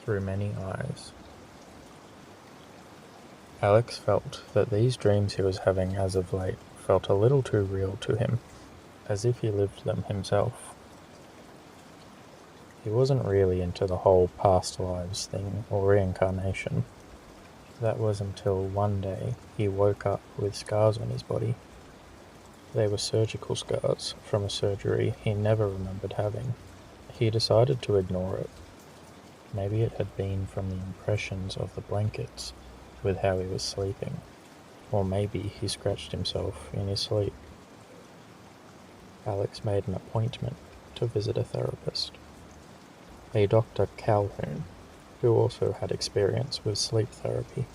through many eyes. Alex felt that these dreams he was having as of late felt a little too real to him, as if he lived them himself. He wasn't really into the whole past lives thing or reincarnation. That was until one day he woke up with scars on his body. They were surgical scars from a surgery he never remembered having. He decided to ignore it. Maybe it had been from the impressions of the blankets with how he was sleeping, or maybe he scratched himself in his sleep. Alex made an appointment to visit a therapist, a Dr. Calhoun, who also had experience with sleep therapy.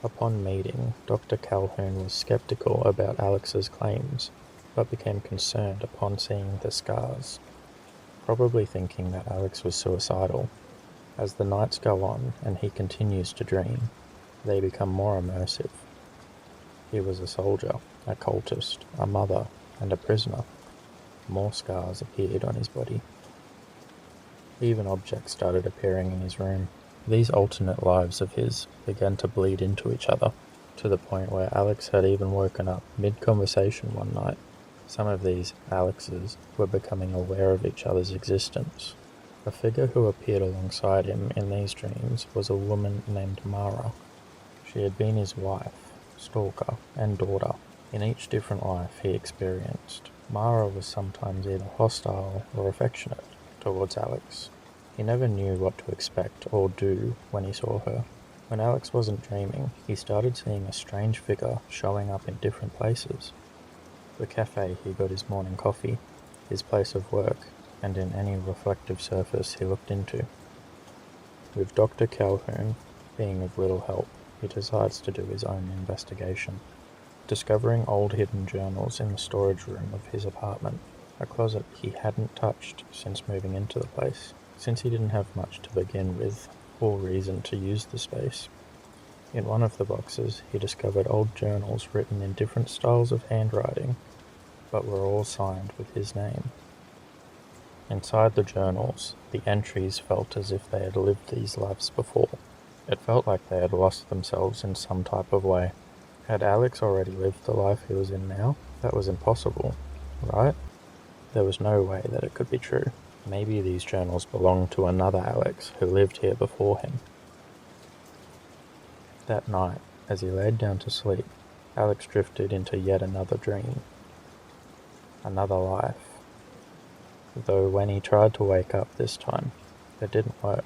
Upon meeting, Dr. Calhoun was skeptical about Alex's claims, but became concerned upon seeing the scars, probably thinking that Alex was suicidal. As the nights go on and he continues to dream, they become more immersive. He was a soldier, a cultist, a mother, and a prisoner. More scars appeared on his body. Even objects started appearing in his room. These alternate lives of his began to bleed into each other, to the point where Alex had even woken up mid-conversation one night. Some of these Alexes were becoming aware of each other's existence. A figure who appeared alongside him in these dreams was a woman named Mara. She had been his wife, stalker, and daughter. In each different life he experienced, Mara was sometimes either hostile or affectionate towards Alex. He never knew what to expect or do when he saw her. When Alex wasn't dreaming, he started seeing a strange figure showing up in different places. The cafe he got his morning coffee, his place of work, and in any reflective surface he looked into. With Dr. Calhoun being of little help, he decides to do his own investigation, discovering old hidden journals in the storage room of his apartment, a closet he hadn't touched since moving into the place, since he didn't have much to begin with or reason to use the space. In one of the boxes, he discovered old journals written in different styles of handwriting, but were all signed with his name. Inside the journals, the entries felt as if they had lived these lives before. It felt like they had lost themselves in some type of way. Had Alex already lived the life he was in now? That was impossible, right? There was no way that it could be true. Maybe these journals belonged to another Alex who lived here before him. That night, as he laid down to sleep, Alex drifted into yet another dream. Another life. Though when he tried to wake up this time, it didn't work.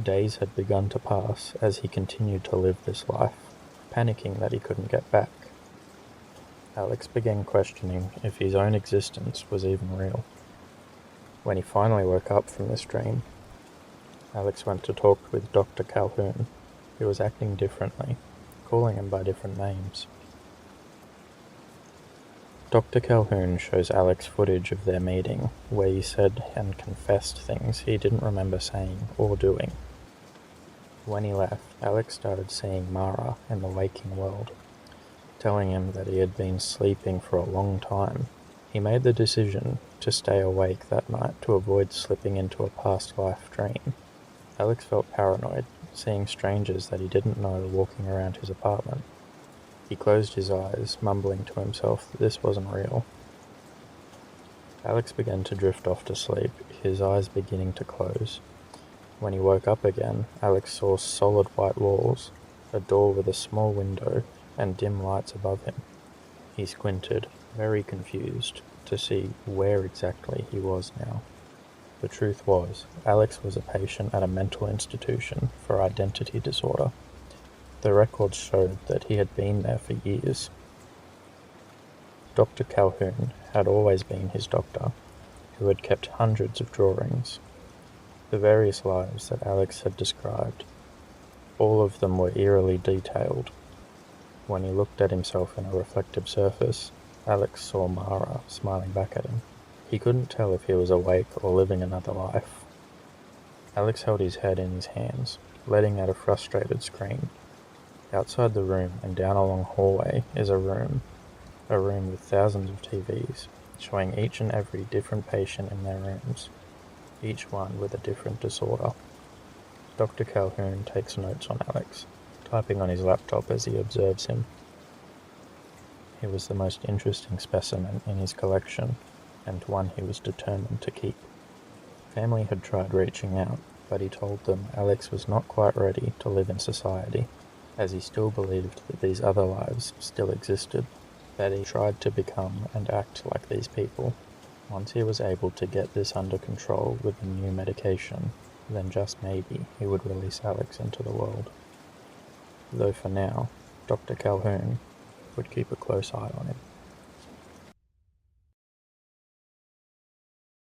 Days had begun to pass as he continued to live this life, panicking that he couldn't get back. Alex began questioning if his own existence was even real. When he finally woke up from this dream, Alex went to talk with Dr. Calhoun, who was acting differently, calling him by different names. Dr. Calhoun shows Alex footage of their meeting, where he said and confessed things he didn't remember saying or doing. When he left, Alex started seeing Mara in the waking world, telling him that he had been sleeping for a long time. He made the decision to stay awake that night to avoid slipping into a past life dream. Alex felt paranoid, seeing strangers that he didn't know walking around his apartment. He closed his eyes, mumbling to himself that this wasn't real. Alex began to drift off to sleep, his eyes beginning to close. When he woke up again, Alex saw solid white walls, a door with a small window, and dim lights above him. He squinted, very confused, to see where exactly he was now. The truth was, Alex was a patient at a mental institution for identity disorder. The records showed that he had been there for years. Dr. Calhoun had always been his doctor, who had kept hundreds of drawings. The various lives that Alex had described, all of them were eerily detailed. When he looked at himself in a reflective surface, Alex saw Mara smiling back at him. He couldn't tell if he was awake or living another life. Alex held his head in his hands, letting out a frustrated scream. Outside the room and down a long hallway is a room with thousands of TVs, showing each and every different patient in their rooms. each one with a different disorder. Dr. Calhoun takes notes on Alex, typing on his laptop as he observes him. He was the most interesting specimen in his collection, and one he was determined to keep. Family had tried reaching out, but he told them Alex was not quite ready to live in society, as he still believed that these other lives still existed, that he tried to become and act like these people. Once he was able to get this under control with a new medication, then just maybe he would release Alex into the world. Though for now, Dr. Calhoun would keep a close eye on him.